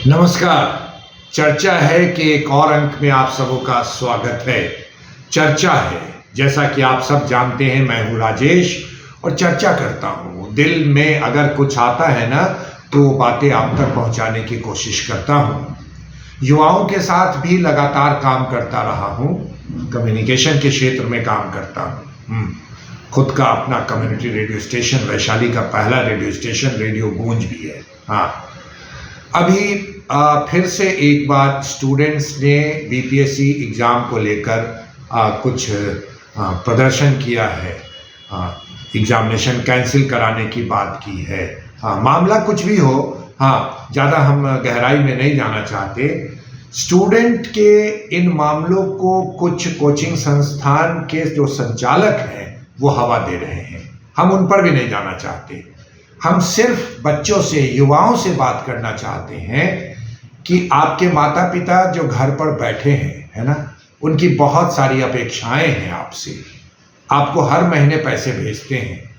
नमस्कार। चर्चा है कि एक और अंक में आप सबों का स्वागत है। चर्चा है, जैसा कि आप सब जानते हैं, मैं हूं राजेश और चर्चा करता हूं। दिल में अगर कुछ आता है ना तो वो बातें आप तक पहुंचाने की कोशिश करता हूं। युवाओं के साथ भी लगातार काम करता रहा हूं, कम्युनिकेशन के क्षेत्र में काम करता हूं। खुद का अपना कम्युनिटी रेडियो स्टेशन, वैशाली का पहला रेडियो स्टेशन रेडियो गूंज भी है। हाँ, अभी फिर से एक बार स्टूडेंट्स ने बीपीएससी एग्ज़ाम को लेकर कुछ प्रदर्शन किया है। एग्जामिनेशन कैंसिल कराने की बात की है। मामला कुछ भी हो, ज़्यादा हम गहराई में नहीं जाना चाहते। स्टूडेंट के इन मामलों को कुछ कोचिंग संस्थान के जो संचालक हैं वो हवा दे रहे हैं। हम उन पर भी नहीं जाना चाहते। हम सिर्फ बच्चों से, युवाओं से बात करना चाहते हैं कि आपके माता पिता जो घर पर बैठे हैं, है ना, उनकी बहुत सारी अपेक्षाएं हैं आपसे। आपको हर महीने पैसे भेजते हैं।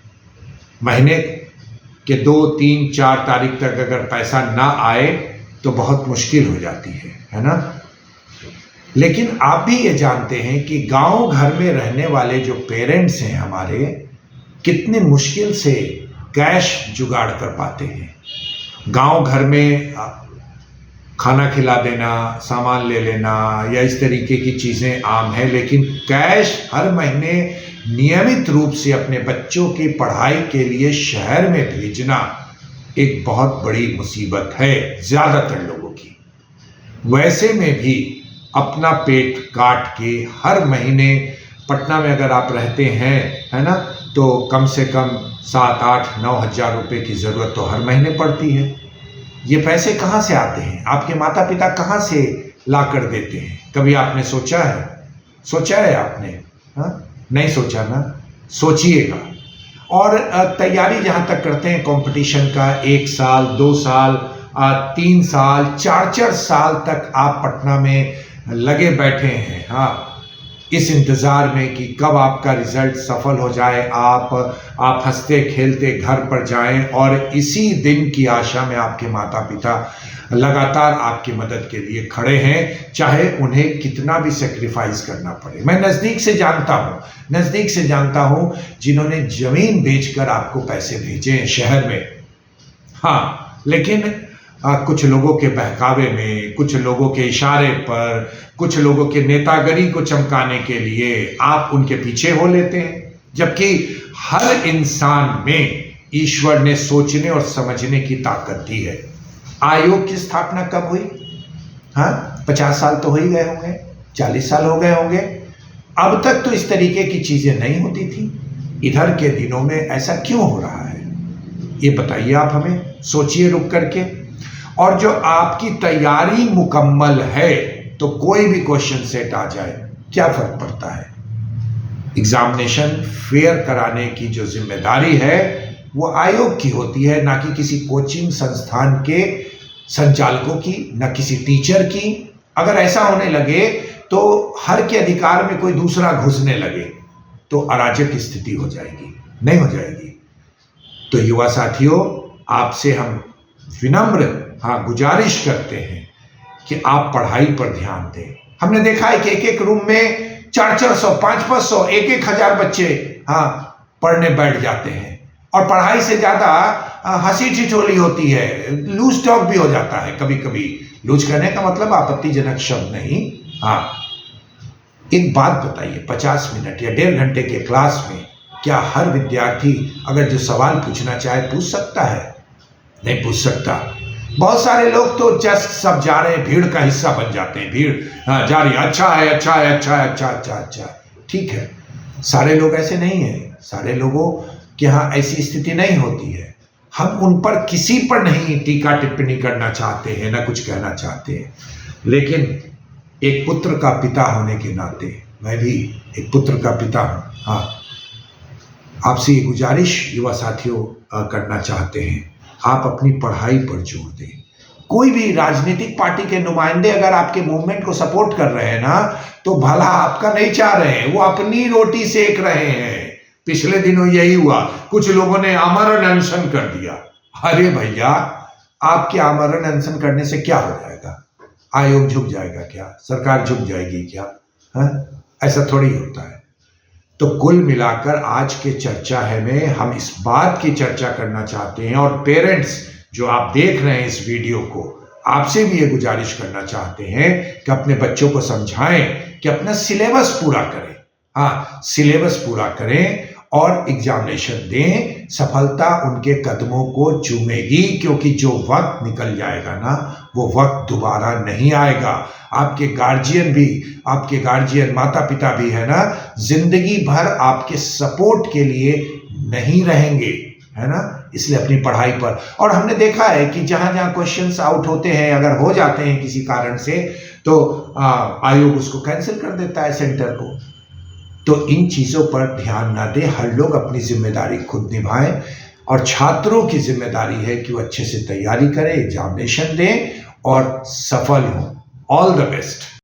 महीने के 2, 3, 4 तारीख तक अगर पैसा ना आए तो बहुत मुश्किल हो जाती है ना। लेकिन आप भी ये जानते हैं कि गांव घर में रहने वाले जो पेरेंट्स हैं हमारे, कितने मुश्किल से कैश जुगाड़ कर पाते हैं। गांव घर में खाना खिला देना, सामान ले लेना या इस तरीके की चीज़ें आम है, लेकिन कैश हर महीने नियमित रूप से अपने बच्चों की पढ़ाई के लिए शहर में भेजना एक बहुत बड़ी मुसीबत है ज़्यादातर लोगों की। वैसे में भी अपना पेट काट के हर महीने, पटना में अगर आप रहते हैं, है ना, तो कम से कम 7, 8, 9 हज़ार रुपये की ज़रूरत तो हर महीने पड़ती है। ये पैसे कहाँ से आते हैं? आपके माता पिता कहाँ से ला कर देते हैं? कभी आपने सोचा है? सोचा है आपने? नहीं सोचा ना, सोचिएगा। और तैयारी जहाँ तक करते हैं कंपटीशन का, 1 साल, 2 साल, 3 साल, 4 साल तक आप पटना में लगे बैठे हैं। इस इंतज़ार में कि कब आपका रिज़ल्ट सफल हो जाए, आप हंसते खेलते घर पर जाएं, और इसी दिन की आशा में आपके माता पिता लगातार आपकी मदद के लिए खड़े हैं, चाहे उन्हें कितना भी सेक्रीफाइस करना पड़े। मैं नज़दीक से जानता हूँ जिन्होंने ज़मीन बेचकर आपको पैसे भेजे हैं शहर में। लेकिन कुछ लोगों के बहकावे में, कुछ लोगों के इशारे पर, कुछ लोगों के नेतागिरी को चमकाने के लिए आप उनके पीछे हो लेते हैं, जबकि हर इंसान में ईश्वर ने सोचने और समझने की ताकत दी है। आयोग की स्थापना कब हुई? 50 साल तो हो ही गए होंगे, 40 साल हो गए होंगे। अब तक तो इस तरीके की चीजें नहीं होती थी। इधर के दिनों में ऐसा क्यों हो रहा है, ये बताइए आप हमें। सोचिए रुक करके। और जो आपकी तैयारी मुकम्मल है तो कोई भी क्वेश्चन सेट आ जाए, क्या फर्क पड़ता है? एग्जामिनेशन फेयर कराने की जो जिम्मेदारी है वो आयोग की होती है, ना कि किसी कोचिंग संस्थान के संचालकों की, ना किसी टीचर की। अगर ऐसा होने लगे तो हर के अधिकार में कोई दूसरा घुसने लगे तो अराजक स्थिति हो जाएगी, नहीं हो जाएगी। तो युवा साथियों, आपसे हम विनम्र गुजारिश करते हैं कि आप पढ़ाई पर ध्यान दें। हमने देखा है कि एक रूम में 400, 500, 1,000 बच्चे पढ़ने बैठ जाते हैं, और पढ़ाई से ज़्यादा हंसी ठिठोली होती है, लूज टॉक भी हो जाता है कभी कभी। लूज करने का मतलब आपत्तिजनक शब्द नहीं। एक बात बताइए, 50 मिनट या 1.5 घंटे के क्लास में क्या हर विद्यार्थी अगर जो सवाल पूछना चाहे पूछ सकता है? नहीं पूछ सकता। बहुत सारे लोग तो जस्ट सब जा रहे हैं, भीड़ का हिस्सा बन जाते हैं। भीड़ जा रही है, अच्छा। ठीक है, सारे लोग ऐसे नहीं हैं। सारे लोगों के यहाँ ऐसी स्थिति नहीं होती है। हम उन पर, किसी पर नहीं टीका टिप्पणी करना चाहते हैं, ना कुछ कहना चाहते हैं। लेकिन एक पुत्र का पिता होने के नाते, मैं भी एक पुत्र का पिता हूँ। आपसे ये गुजारिश युवा साथियों करना चाहते हैं, आप अपनी पढ़ाई पर जोर दें। कोई भी राजनीतिक पार्टी के नुमाइंदे अगर आपके मूवमेंट को सपोर्ट कर रहे हैं ना, तो भला आपका नहीं चाह रहे हैं, वो अपनी रोटी सेक रहे हैं। पिछले दिनों यही हुआ, कुछ लोगों ने आमरण अनशन कर दिया। अरे भैया, आपके आमरण अनशन करने से क्या हो जाएगा? आयोग झुक जाएगा क्या? सरकार झुक जाएगी क्या? ऐसा थोड़ी होता है। तो कुल मिलाकर आज के चर्चा है में हम इस बात की चर्चा करना चाहते हैं, और पेरेंट्स जो आप देख रहे हैं इस वीडियो को, आपसे भी ये गुजारिश करना चाहते हैं कि अपने बच्चों को समझाएं कि अपना सिलेबस पूरा करें। हाँ, सिलेबस पूरा करें और एग्जामिनेशन दें। सफलता उनके कदमों को चूमेगी, क्योंकि जो वक्त निकल जाएगा ना, वो वक्त दोबारा नहीं आएगा। आपके गार्जियन माता पिता भी है ना, जिंदगी भर आपके सपोर्ट के लिए नहीं रहेंगे, है ना। इसलिए अपनी पढ़ाई पर, और हमने देखा है कि जहां जहां क्वेश्चंस आउट होते हैं, अगर हो जाते हैं किसी कारण से, तो आयोग उसको कैंसिल कर देता है सेंटर को। तो इन चीज़ों पर ध्यान ना दें, हर लोग अपनी जिम्मेदारी खुद निभाएं, और छात्रों की जिम्मेदारी है कि वो अच्छे से तैयारी करें, एग्जामिनेशन दें और सफल हों। All the best.